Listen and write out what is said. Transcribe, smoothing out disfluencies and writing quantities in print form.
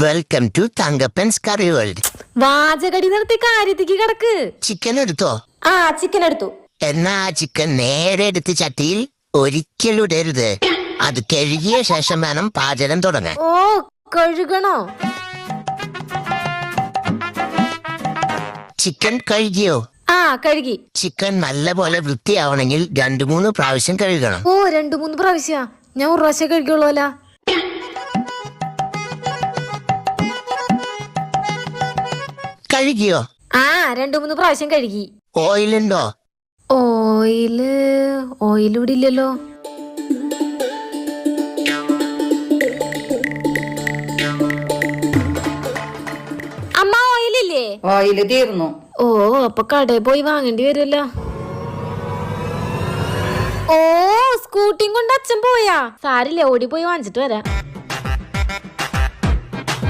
Welcome to Thankappan's curry world. വാചകടി നിർത്തി കാര്യത്തിക്ക് കിടക്ക്. ചിക്കൻ എടുത്തോ? ആ ചിക്കൻ എടുത്തു. എന്നാ ആ ചിക്കൻ നേരെ എടുത്ത് ചട്ടിയിൽ ഒരിക്കലും ഇടരുത്. അത് കഴുകിയ ശേഷം വേണം പാചകം തുടങ്ങാൻ. ഓ കഴുകണോ? ചിക്കൻ കഴുകിയോ? ആ കഴുകി. ചിക്കൻ നല്ലപോലെ വൃത്തിയാവണമെങ്കിൽ 2-3 പ്രാവശ്യം കഴുകണം. ഓ 2-3 പ്രാവശ്യ? ഞാൻ ഒരു പ്രാവശ്യം കഴുകുള്ളൂല. കഴുകിയോ? ആ 2-3 പ്രാവശ്യം കഴുകി. ഓയിലുണ്ടോ? ഓയിലൂടെ ഇല്ലല്ലോ. അമ്മ ഓയിലില്ലേ? ഓയില് തീർന്നു. ഓ അപ്പൊ കടയിൽ പോയി വാങ്ങേണ്ടി വരുമല്ലോ. ഓ സ്കൂട്ടിയും കൊണ്ട് അച്ഛൻ പോയാ? സാരില്ല, ഓടി പോയി വാങ്ങിച്ചിട്ട് വരാം.